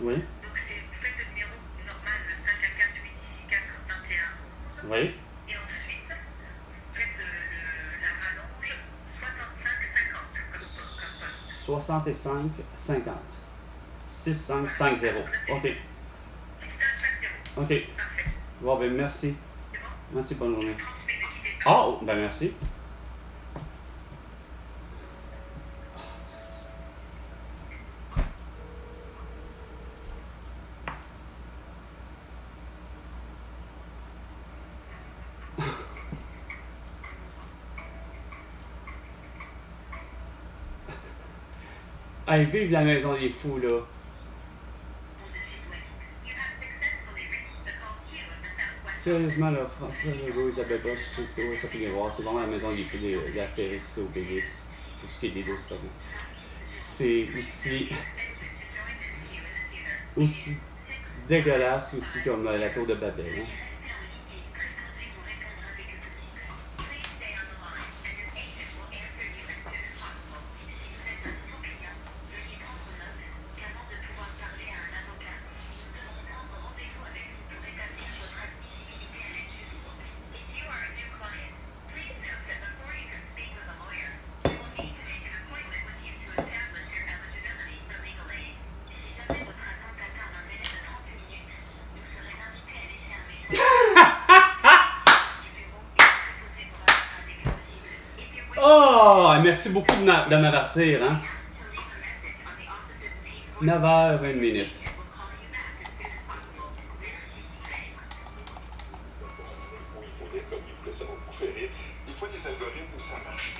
Oui. Donc vous faites le numéro normal, le 5 à 4, 8, 6, 4, 21. Oui. Et ensuite, vous faites la rallonge 65-50 comme poste. 65 50. 6 5 5 0. OK. 6, 5, 5, 0. OK. Parfait. Bon, ben merci. C'est bon? Merci, bonne journée. Transmettez, ne quittez pas. Ah, oh, ben merci. Hey, vive la maison des fous, là. On décide web. You have successfully reached the call queue of the Southwest. Sérieusement, là, François Legault, Isabelle Bosch, Sophie Grégoire, c'est vraiment la maison des fous d'Astérix et Obélix, pour ce qui est des doses dragons. C'est aussi dégueulasse aussi comme la tour de Babel. Hein. Oh, merci beaucoup de m'avertir. Hein? 9h20. Des fois, les algorithmes, ça marche.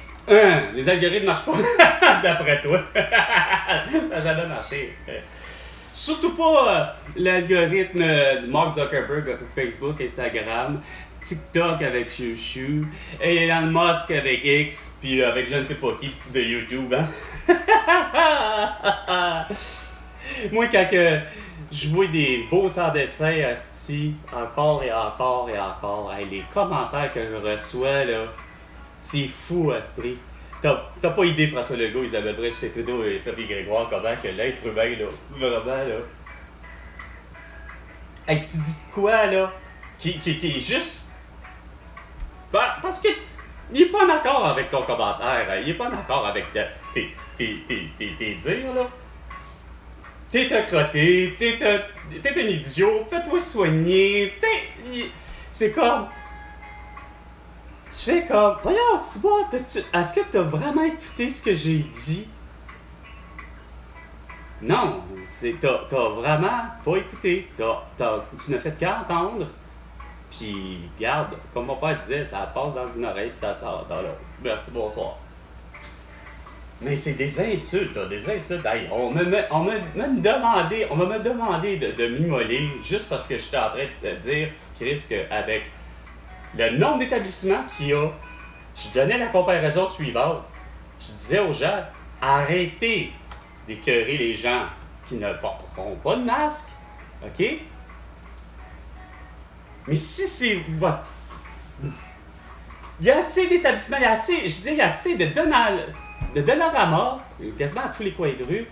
Les algorithmes marchent pas, d'après toi. Ça n'a jamais marché. Surtout pas l'algorithme de Mark Zuckerberg avec Facebook, Instagram, TikTok avec Chouchou, et Elon Musk avec X, puis avec je ne sais pas qui de YouTube. Hein? Moi, quand je vois des beaux sans-dessins, asti, encore et encore et encore, hey, les commentaires que je reçois, là, c'est fou, esprit. T'as pas idée, François Legault, Isabelle Brèche, Trudeau et Sophie Grégoire, comment que l'être humain, là, vraiment, là. Hey, tu dis de quoi, là? Qui est juste. Parce que. Il est pas en accord avec ton commentaire, hein. Il est pas en accord avec tes dires, là. T'es un crotté, t'es un idiot, fais-toi soigner, tu sais. C'est comme. Tu fais comme, voyons, c'est bon, est-ce que t'as vraiment écouté ce que j'ai dit? Non, t'as vraiment pas écouté. Tu n'as fait qu'entendre. Puis, regarde, comme mon père disait, ça passe dans une oreille puis ça sort dans l'autre. Merci, bonsoir. Mais c'est des insultes, là, des insultes. Hey, on m'a demandé de m'immoler juste parce que j'étais en train de te dire, Chris, qu'avec le nombre d'établissements qu'il y a, je donnais la comparaison suivante. Je disais aux gens, arrêtez d'écœurer les gens qui ne porteront pas de masque, OK? Mais si c'est votre... Il y a assez d'établissements, il y a assez de Dollarama, quasiment à tous les coins de rue,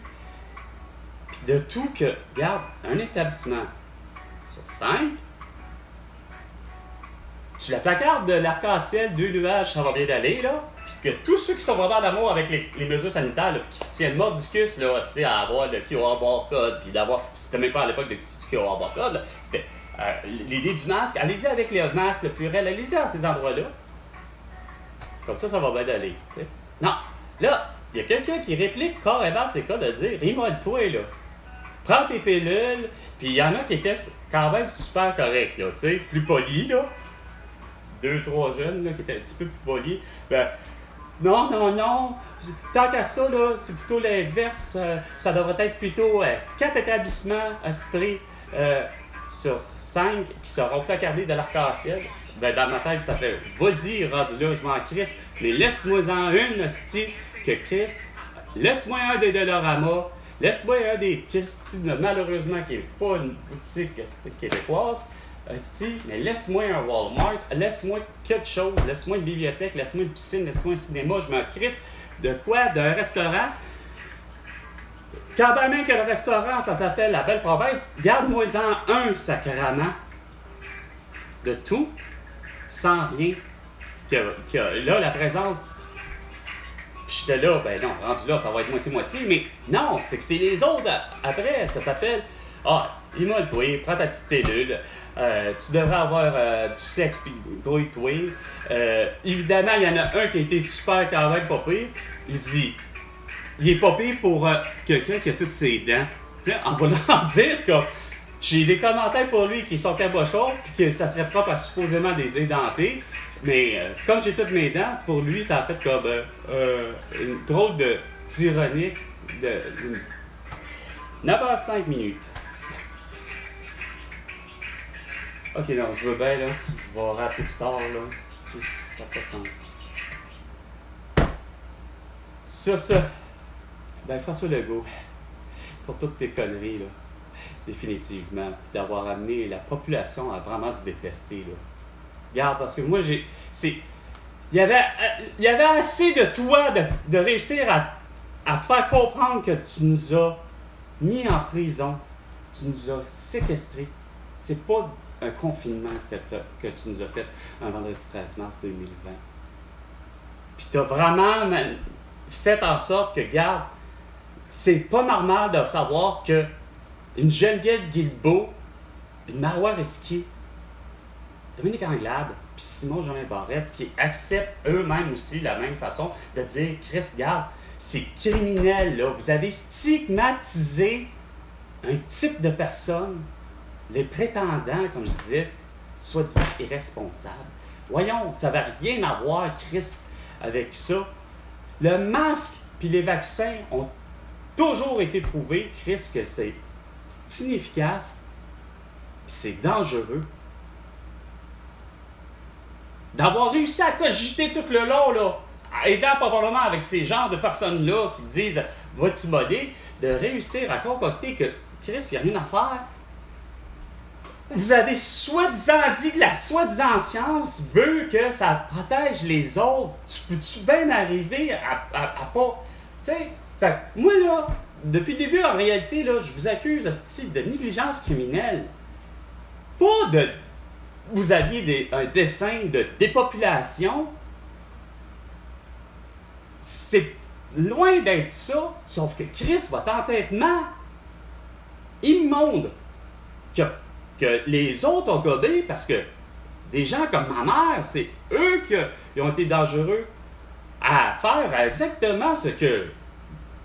puis de tout que, regarde, un établissement sur 5, tu la placardes de l'arc-en-ciel, 2 nuages, ça va bien aller, là. Puis que tous ceux qui sont vraiment d'amour avec les mesures sanitaires, là, qui tiennent mordicus, là, à avoir le QR barcode, puis d'avoir. Puis c'était même pas à l'époque de QR barcode, là. C'était l'idée du masque. Allez-y avec les masques, le pluriel, allez-y à ces endroits-là. Comme ça va bien aller, tu sais. Non, là, il y a quelqu'un qui réplique carrément ces cas de dire, immole-toi, là. Prends tes pilules, puis il y en a qui étaient quand même super corrects, là, tu sais, plus polis, là. 2-3 jeunes là, qui étaient un petit peu plus polis. Ben, non, tant qu'à ça, là, c'est plutôt l'inverse. Ça devrait être plutôt 4 établissements à ce prix sur 5 qui seront placardés de l'arc-en-ciel. Ben, dans ma tête, ça fait vas-y, rendu là, je m'en crisse. Mais laisse-moi-en une, hostie, que Chris. Laisse-moi un des Dollarama. Laisse-moi un des Christy, malheureusement, qui n'est pas une boutique québécoise. Mais laisse-moi un Walmart, laisse-moi quelque chose, laisse-moi une bibliothèque, laisse-moi une piscine, laisse-moi un cinéma, je me crisse de quoi? D'un restaurant. Quand même que le restaurant, ça s'appelle La Belle Province, garde-moi-en un sacrament de tout, sans rien. Là, la présence. Puis j'étais là, ben non, rendu là, ça va être moitié-moitié, mais non, c'est que c'est les autres après, ça s'appelle. Ah, immole-toi, prends ta petite pilule, tu devrais avoir du sexe, puis grouille-toi. Évidemment, il y en a un qui a été super quand même pas pire. Il dit, il est pas pire pour quelqu'un qui a toutes ses dents. Tu sais, en voulant dire que j'ai des commentaires pour lui qui sont cabochons, puis que ça serait propre à supposément des édentés. Mais comme j'ai toutes mes dents, pour lui, ça a fait comme une drôle d'ironie. 9h05 minutes. Ok, non, je veux bien, là. Je vais rappeler plus tard, là. Ça n'a pas de sens. Ça. Ben, François Legault, pour toutes tes conneries, là, définitivement, puis d'avoir amené la population à vraiment se détester, là. Regarde, parce que moi, il y avait assez de toi de réussir à te faire comprendre que tu nous as mis en prison, tu nous as séquestrés. C'est pas un confinement que tu nous as fait un vendredi 13 mars 2020. Puis t'as vraiment fait en sorte que, regarde, c'est pas normal de savoir que une Geneviève Guilbeault, une Marois Risky, Dominique Anglade, puis Simon-Jolin Barrette, qui acceptent eux-mêmes aussi la même façon de dire « Chris, regarde, c'est criminel, là. Vous avez stigmatisé un type de personne, les prétendants, comme je disais, soi-disant irresponsables. Voyons, ça va rien à voir, Chris, avec ça. Le masque puis les vaccins ont toujours été prouvés, Chris, que c'est inefficace puis c'est dangereux. D'avoir réussi à cogiter tout le long, là, aidant probablement avec ces genres de personnes-là qui disent « va-tu moller », de réussir à concocter que Chris, il n'y a rien à faire. Vous avez soi-disant dit que la soi-disant science veut que ça protège les autres. Tu peux-tu bien arriver à pas... Tu sais, fait que moi, là, depuis le début, en réalité, là, je vous accuse de négligence criminelle. Pas de... Vous aviez un dessein de dépopulation. C'est loin d'être ça, sauf que Chris, votre entêtement immonde que les autres ont gobé parce que des gens comme ma mère, c'est eux qui ont été dangereux à faire exactement ce que,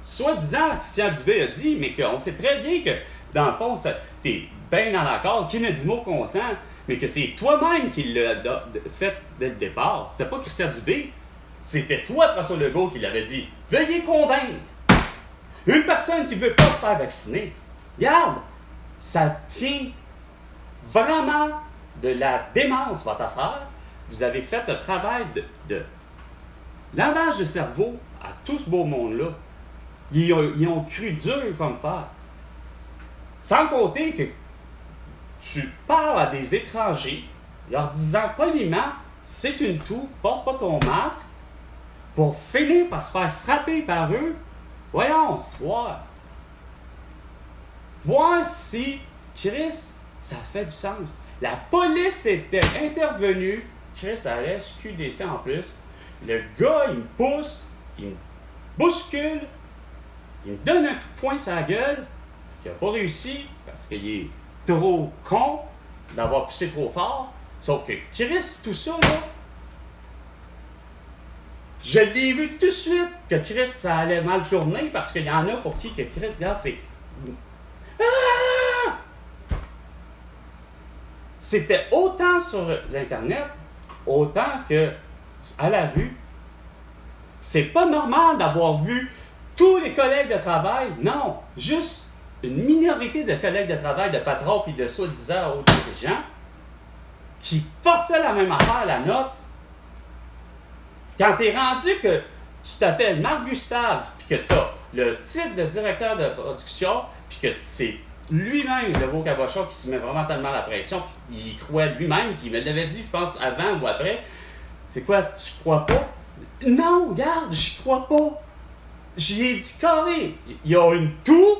soi-disant, Christian Dubé a dit, mais qu'on sait très bien que, dans le fond, t'es bien dans l'accord, qui ne dit mot consent, mais que c'est toi-même qui l'as fait dès le départ. C'était pas Christian Dubé, c'était toi, François Legault, qui l'avait dit. Veuillez convaincre une personne qui ne veut pas se faire vacciner. Regarde, ça tient vraiment de la démence, votre affaire. Vous avez fait un travail de lavage de cerveau à tout ce beau monde-là. Ils ont cru dur comme fer. Sans compter que tu parles à des étrangers, leur disant poliment, c'est une toux, porte pas ton masque, pour finir par se faire frapper par eux. Voyons, voir si, Chris, ça fait du sens. La police était intervenue, Chris à la SQDC en plus. Le gars, il me pousse, il me bouscule, il me donne un coup de poing sur la gueule, qui n'a pas réussi parce qu'il est trop con d'avoir poussé trop fort. Sauf que Chris, tout ça, là, je l'ai vu tout de suite que Chris, ça allait mal tourner parce qu'il y en a pour qui que Chris, regarde, c'est... Ah! C'était autant sur l'Internet, autant que à la rue. C'est pas normal d'avoir vu tous les collègues de travail, non, juste une minorité de collègues de travail, de patrons puis de soi-disant autres gens qui forçaient la même affaire, la note. Quand t'es rendu que tu t'appelles Marc Gustave puis que t'as le titre de directeur de production puis que c'est lui-même, le beau cabochon, qui se met vraiment tellement la pression puis il croit lui-même, puis il me l'avait dit, je pense, avant ou après, c'est quoi, tu crois pas? Non, regarde, j'y crois pas. J'y ai dit carré, il y a une toux,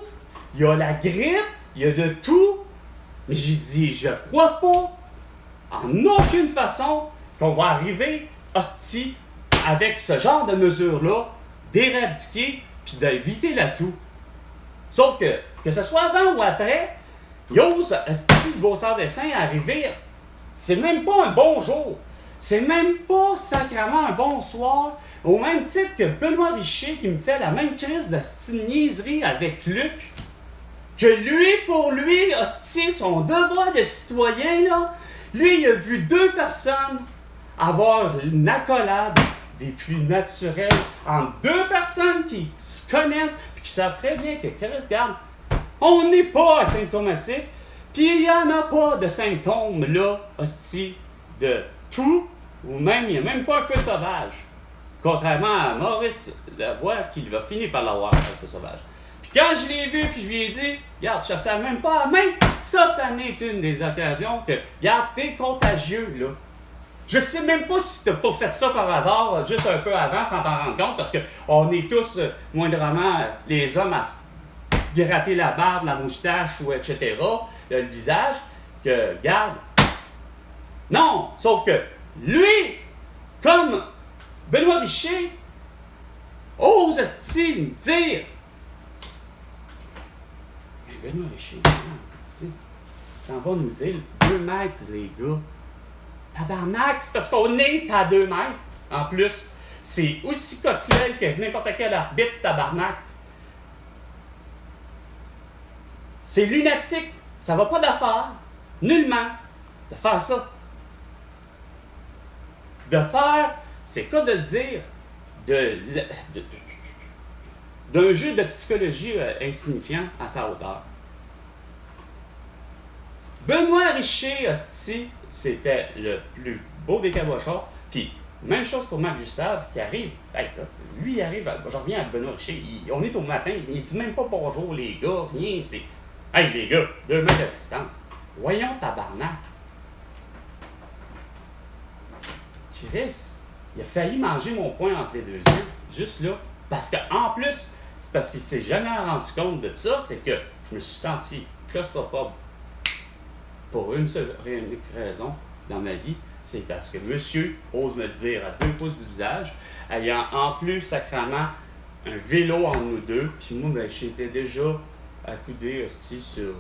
il y a la grippe, il y a de tout. Mais j'ai dit, je crois pas, en aucune façon, qu'on va arriver, hostie, avec ce genre de mesures-là, d'éradiquer puis d'éviter la toux. Sauf que ce soit avant ou après, il ose, hostie, le Beau-Sœur des Saints arriver, c'est même pas un bon jour. C'est même pas sacrément un bon soir. Au même titre que Benoît Richer qui me fait la même crise de style niaiserie avec Luc. Que lui, pour lui, hostie, son devoir de citoyen, là, lui, il a vu 2 personnes avoir une accolade des plus naturelles entre 2 personnes qui se connaissent et qui savent très bien que, regarde, on n'est pas asymptomatique, puis il n'y en a pas de symptômes, là, hostie, de tout, ou même, il n'y a même pas un feu sauvage. Contrairement à Maurice Lavoie, qui va finir par l'avoir, un feu sauvage. Puis quand je l'ai vu, puis je lui ai dit, regarde, je ne savais même pas à main, ça n'est une des occasions que, regarde, t'es contagieux, là. Je sais même pas si t'as pas fait ça par hasard, juste un peu avant, sans t'en rendre compte, parce qu'on est tous, moindrement, les hommes à se gratter la barbe, la moustache, ou etc., le visage, que, regarde, non, sauf que lui, comme Benoît Richer, ose me dire. Mais Benoît Richer, il s'en va nous dire 2 mètres, les gars. Tabarnak, c'est parce qu'on est à 2 mètres. En plus, c'est aussi coquelin que n'importe quel arbitre, tabarnak. C'est lunatique. Ça va pas d'affaire, nullement, de faire ça. De faire, c'est quoi de le dire, d'un jeu de psychologie insignifiant à sa hauteur. Benoît Richer, hostie, c'était le plus beau des cabochons. Puis, même chose pour Marc Gustave qui arrive. Hey, là, lui, il arrive, je reviens à Benoît Richer, on est au matin, il dit même pas bonjour les gars, rien, c'est. Hey les gars, 2 mètres de distance. Voyons tabarnak. Chris, il a failli manger mon poing entre les 2 yeux, juste là. Parce qu'en plus, c'est parce qu'il s'est jamais rendu compte de ça, c'est que je me suis senti claustrophobe. Pour une seule et unique raison dans ma vie, c'est parce que monsieur ose me le dire à 2 pouces du visage, ayant en plus sacrément un vélo entre nous deux, puis moi, ben, j'étais déjà accoudé sur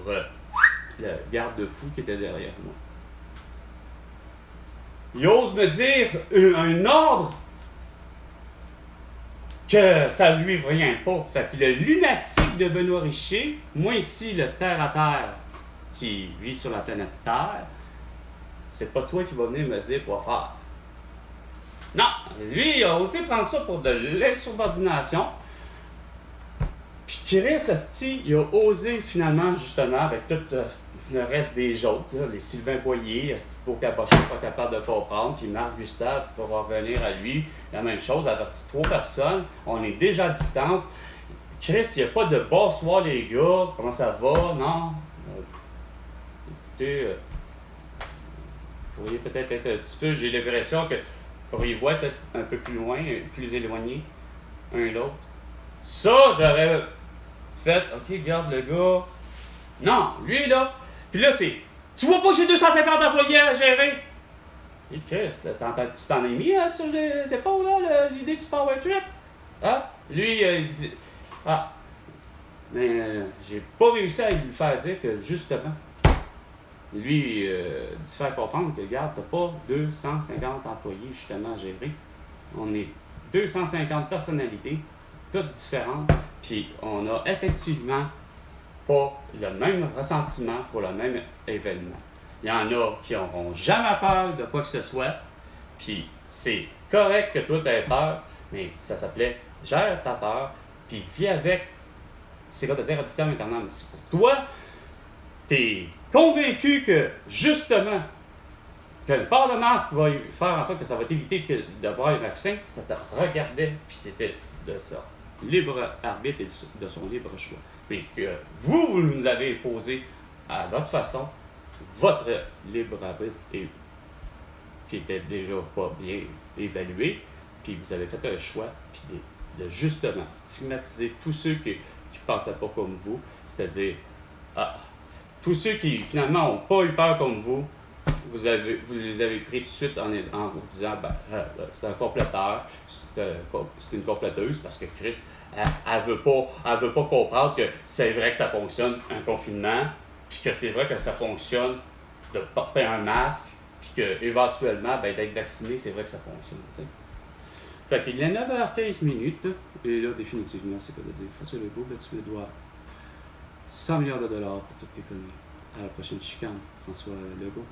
le garde-fou qui était derrière moi. Il ose me dire un ordre que ça lui vient pas. Fait que le lunatique de Benoît Richer, moi ici, le terre-à-terre qui vit sur la planète Terre, c'est pas toi qui vas venir me dire quoi faire. Non, lui, il a osé prendre ça pour de l'insubordination. Puis Chris Asti, il a osé finalement, justement, avec tout le reste des autres, là, les Sylvain Boyer, Asti Beau Cabochon, pas capable de comprendre, puis Marc Gustave, pour revenir à lui, la même chose, averti 3 personnes, on est déjà à distance. Chris, il n'y a pas de bonsoir les gars, comment ça va, non? Écoutez, vous pourriez peut-être être un petit peu, j'ai l'impression que vous pourriez-vous être un peu plus loin, plus éloigné, un et l'autre. Ça, j'aurais fait, ok, garde le gars. Non, lui là. Puis là, c'est, tu vois pas que j'ai 250 employés à gérer? Et Chris, tu t'en es mis hein, sur les épaules, là, l'idée du power trip? Hein? Lui, il dit, ah, mais j'ai pas réussi à lui faire dire que justement, lui, se faire comprendre que, regarde, t'as pas 250 employés justement à gérer. On est 250 personnalités, toutes différentes, puis on a effectivement pas le même ressentiment pour le même événement. Il y en a qui n'auront jamais peur de quoi que ce soit, puis c'est correct que toi tu aies peur, mais ça s'appelait gère ta peur, puis vis avec. C'est quoi de dire à vitam aeternam. Si pour toi, t'es convaincu que justement, que le port de masque va faire en sorte que ça va t'éviter d'avoir un vaccin, ça te regardait, puis c'était de ça. Libre arbitre et de son libre choix. Mais que vous nous avez posé à votre façon, votre libre arbitre qui était déjà pas bien évalué, puis vous avez fait un choix, puis de justement stigmatiser tous ceux qui ne pensaient pas comme vous, c'est-à-dire tous ceux qui finalement n'ont pas eu peur comme vous, vous les avez pris tout de suite en vous disant c'est un comploteur, c'est une comploteuse parce que Chris, elle veut pas comprendre que c'est vrai que ça fonctionne un confinement, puis que c'est vrai que ça fonctionne de porter un masque, puis que éventuellement d'être vacciné, c'est vrai que ça fonctionne. T'sais. Fait qu'il est 9h15 minutes, et là définitivement c'est quoi de dire François Legault, tu me dois 100 milliards de dollars pour toutes tes conneries. À la prochaine chicane, François Legault.